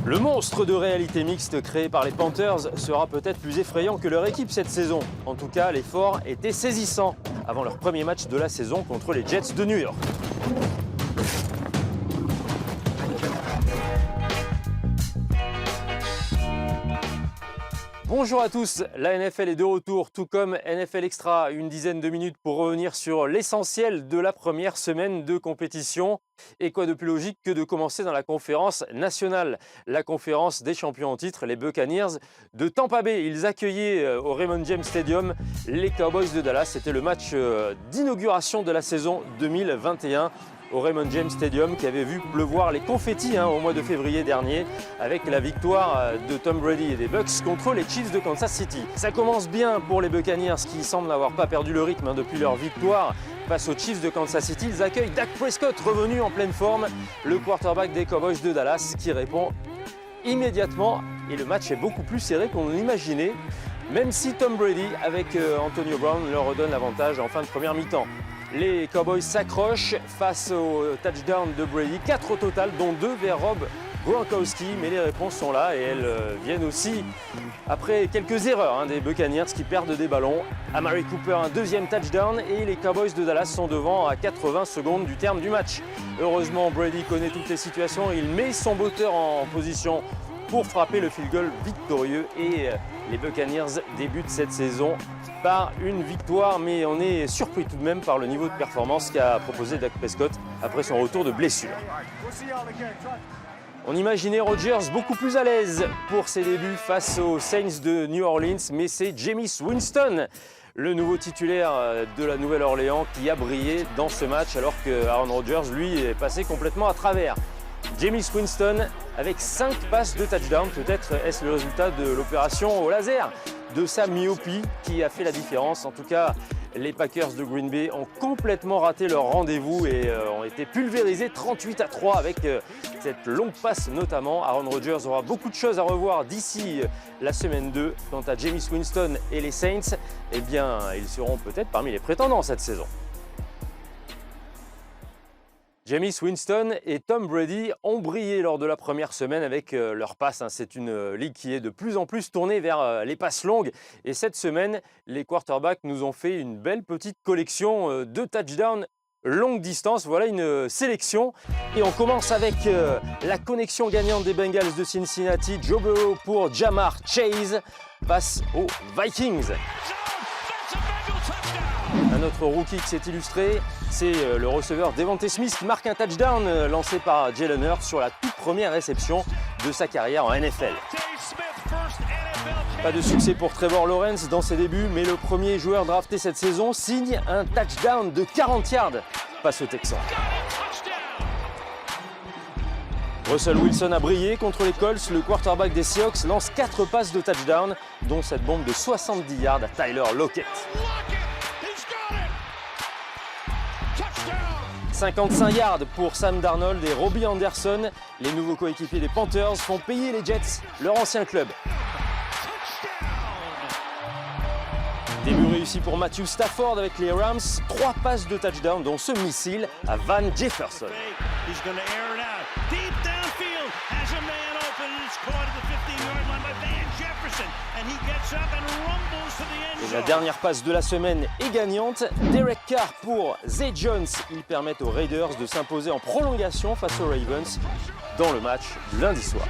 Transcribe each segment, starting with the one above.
Le monstre de réalité mixte créé par les Panthers sera peut-être plus effrayant que leur équipe cette saison. En tout cas, l'effort était saisissant avant leur premier match de la saison contre les Jets de New York. Bonjour à tous, la NFL est de retour, tout comme NFL Extra, une dizaine de minutes pour revenir sur l'essentiel de la première semaine de compétition. Et quoi de plus logique que de commencer dans la conférence nationale, la conférence des champions en titre, les Buccaneers de Tampa Bay. Ils accueillaient au Raymond James Stadium les Cowboys de Dallas. C'était le match d'inauguration de la saison 2021. Au Raymond James Stadium qui avait vu pleuvoir les confettis au mois de février dernier avec la victoire de Tom Brady et des Bucks contre les Chiefs de Kansas City. Ça commence bien pour les Buccaneers qui semblent n'avoir pas perdu le rythme depuis leur victoire face aux Chiefs de Kansas City. Ils accueillent Dak Prescott revenu en pleine forme, le quarterback des Cowboys de Dallas qui répond immédiatement et le match est beaucoup plus serré qu'on l'imaginait. Même si Tom Brady avec Antonio Brown leur redonne l'avantage en fin de première mi-temps. Les Cowboys s'accrochent face au touchdown de Brady, 4 au total, dont 2 vers Rob Gronkowski. Mais les réponses sont là et elles viennent aussi après quelques erreurs des Buccaneers qui perdent des ballons. Amari Cooper, un deuxième touchdown et les Cowboys de Dallas sont devant à 80 secondes du terme du match. Heureusement, Brady connaît toutes les situations, il met son botteur en position pour frapper le field goal victorieux et les Buccaneers débutent cette saison par une victoire, mais on est surpris tout de même par le niveau de performance qu'a proposé Dak Prescott après son retour de blessure. On imaginait Rodgers beaucoup plus à l'aise pour ses débuts face aux Saints de New Orleans, mais c'est Jameis Winston, le nouveau titulaire de la Nouvelle-Orléans, qui a brillé dans ce match alors que Aaron Rodgers, lui, est passé complètement à travers. Jameis Winston avec 5 passes de touchdown, peut-être est-ce le résultat de l'opération au laser, de sa myopie qui a fait la différence. En tout cas, les Packers de Green Bay ont complètement raté leur rendez-vous et ont été pulvérisés 38-3 avec cette longue passe notamment. Aaron Rodgers aura beaucoup de choses à revoir d'ici la semaine 2. Quant à Jameis Winston et les Saints, eh bien, ils seront peut-être parmi les prétendants cette saison. Jameis Winston et Tom Brady ont brillé lors de la première semaine avec leurs passes. C'est une ligue qui est de plus en plus tournée vers les passes longues. Et cette semaine, les quarterbacks nous ont fait une belle petite collection de touchdowns longue distance. Voilà une sélection. Et on commence avec la connexion gagnante des Bengals de Cincinnati. Joe Burrow pour Ja'Marr Chase face aux Vikings. Un autre rookie qui s'est illustré, c'est le receveur Devontae Smith qui marque un touchdown lancé par Jalen Hurts sur la toute première réception de sa carrière en NFL. Pas de succès pour Trevor Lawrence dans ses débuts, mais le premier joueur drafté cette saison signe un touchdown de 40 yards face aux Texans. Russell Wilson a brillé contre les Colts. Le quarterback des Seahawks lance 4 passes de touchdown, dont cette bombe de 70 yards à Tyler Lockett. 55 yards pour Sam Darnold et Robbie Anderson. Les nouveaux coéquipiers des Panthers font payer les Jets, leur ancien club. Début réussi pour Matthew Stafford avec les Rams. 3 passes de touchdown, dont ce missile à Van Jefferson. Et la dernière passe de la semaine est gagnante. Derek Carr pour Zay Jones. Ils permettent aux Raiders de s'imposer en prolongation face aux Ravens dans le match lundi soir.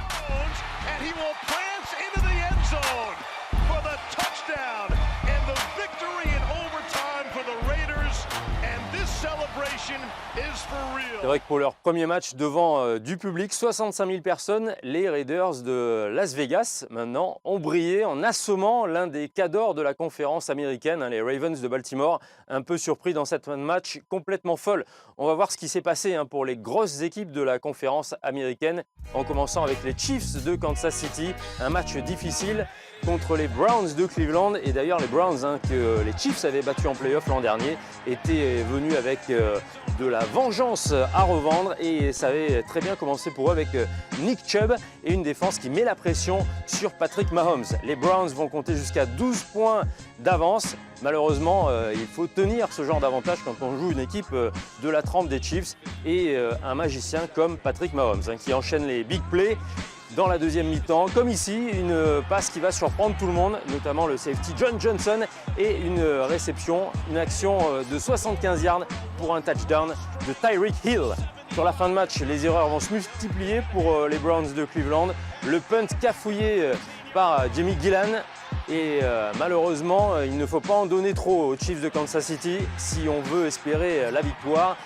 C'est vrai que pour leur premier match devant du public, 65 000 personnes, les Raiders de Las Vegas maintenant ont brillé en assommant l'un des cadors de la conférence américaine, les Ravens de Baltimore, un peu surpris dans cette fin de match complètement folle. On va voir ce qui s'est passé pour les grosses équipes de la conférence américaine, en commençant avec les Chiefs de Kansas City, un match difficile contre les Browns de Cleveland. Et d'ailleurs les Browns que les Chiefs avaient battus en playoff l'an dernier étaient venus avec de la vengeance à revendre et ça avait très bien commencé pour eux avec Nick Chubb et une défense qui met la pression sur Patrick Mahomes. Les Browns vont compter jusqu'à 12 points d'avance. Malheureusement, il faut tenir ce genre d'avantage quand on joue une équipe de la trempe des Chiefs et un magicien comme Patrick Mahomes qui enchaîne les big plays. dans la deuxième mi-temps. Comme ici, une passe qui va surprendre tout le monde, notamment le safety John Johnson, et une réception, une action de 75 yards pour un touchdown de Tyreek Hill. Sur la fin de match, les erreurs vont se multiplier pour les Browns de Cleveland. Le punt cafouillé par Jamie Gillan. Et malheureusement, il ne faut pas en donner trop aux Chiefs de Kansas City si on veut espérer la victoire.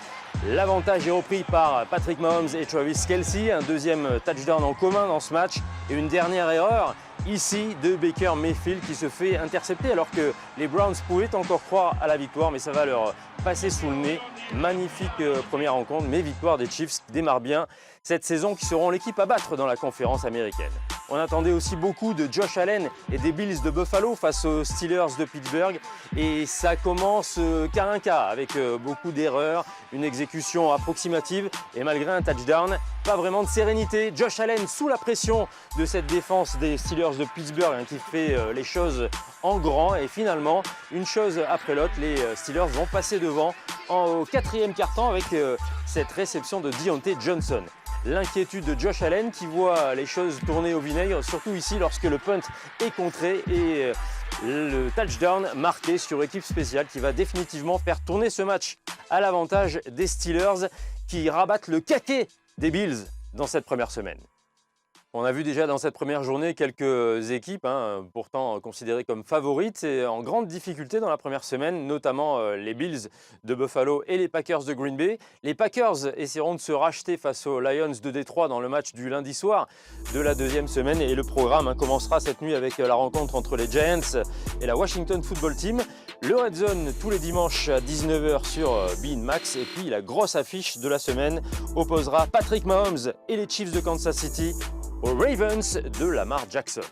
L'avantage est repris par Patrick Mahomes et Travis Kelce, un deuxième touchdown en commun dans ce match. Et une dernière erreur ici de Baker Mayfield qui se fait intercepter alors que les Browns pouvaient encore croire à la victoire, mais ça va leur passer sous le nez. Magnifique première rencontre, mais victoire des Chiefs qui démarrent bien cette saison, qui seront l'équipe à battre dans la conférence américaine. On attendait aussi beaucoup de Josh Allen et des Bills de Buffalo face aux Steelers de Pittsburgh. Et ça commence cas un cas avec beaucoup d'erreurs, une exécution approximative et malgré un touchdown, pas vraiment de sérénité. Josh Allen sous la pression de cette défense des Steelers de Pittsburgh qui fait les choses en grand. Et finalement, une chose après l'autre, les Steelers vont passer devant au quatrième quart-temps avec cette réception de Diontae Johnson. L'inquiétude de Josh Allen qui voit les choses tourner au vinaigre, surtout ici lorsque le punt est contré et le touchdown marqué sur équipe spéciale qui va définitivement faire tourner ce match à l'avantage des Steelers qui rabattent le caquet des Bills dans cette première semaine. On a vu déjà dans cette première journée quelques équipes, pourtant considérées comme favorites et en grande difficulté dans la première semaine, notamment les Bills de Buffalo et les Packers de Green Bay. Les Packers essaieront de se racheter face aux Lions de Détroit dans le match du lundi soir de la deuxième semaine. Et le programme commencera cette nuit avec la rencontre entre les Giants et la Washington Football Team. Le Red Zone tous les dimanches à 19h sur beIN Max. Et puis la grosse affiche de la semaine opposera Patrick Mahomes et les Chiefs de Kansas City aux Ravens de Lamar Jackson.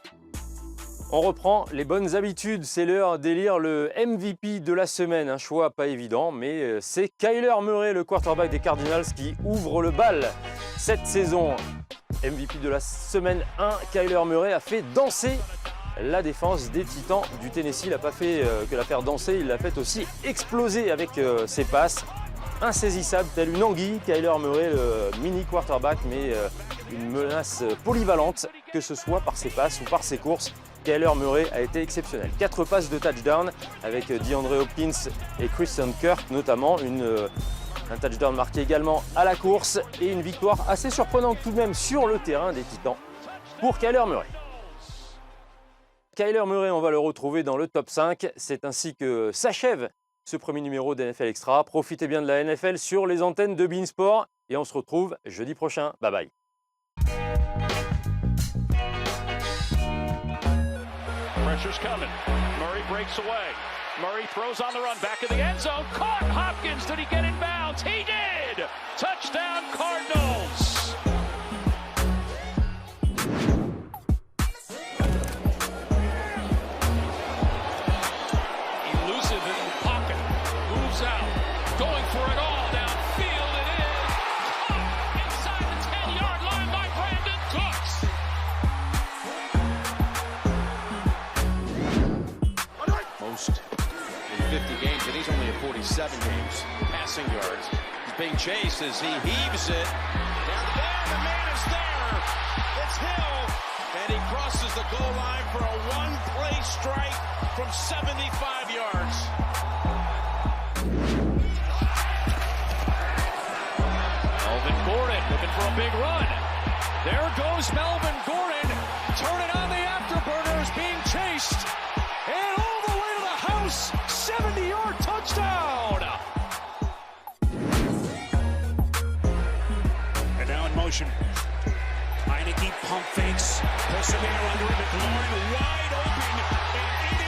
On reprend les bonnes habitudes, c'est l'heure d'élire le MVP de la semaine. Un choix pas évident, mais c'est Kyler Murray, le quarterback des Cardinals, qui ouvre le bal cette saison. MVP de la semaine 1, Kyler Murray a fait danser la défense des Titans du Tennessee. Il n'a pas fait que la faire danser, il l'a fait aussi exploser avec ses passes. Insaisissable, telle une anguille, Kyler Murray, le mini quarterback, mais une menace polyvalente, que ce soit par ses passes ou par ses courses. Kyler Murray a été exceptionnel. 4 passes de touchdown avec DeAndre Hopkins et Christian Kirk notamment. Un touchdown marqué également à la course et une victoire assez surprenante tout de même sur le terrain des Titans pour Kyler Murray. Kyler Murray, on va le retrouver dans le top 5. C'est ainsi que s'achève ce premier numéro d'NFL Extra. Profitez bien de la NFL sur les antennes de beIN Sport et on se retrouve jeudi prochain. Bye bye. Pressure's coming. Murray breaks away. Murray throws on the run, back of the end zone. Caught Hopkins. Did he get in bounds? He did! Touchdown Cardinals! Elusive in the pocket. Moves out. Going for it all downfield. It is caught inside the 10-yard line by Brandon Cooks. Most in 50 games, and he's only in 47 games. Passing yards. He's being chased as he heaves it. Down there, the man is there. It's Hill, and he crosses the goal line for a one-play strike from 75 yards. Melvin Gordon looking for a big run. There goes Melvin Gordon, turning on the afterburners, being chased. And all the way to the house, 70-yard touchdown! And now in motion, Heineke pump fakes, Pessimero under it, McLaurin wide open, and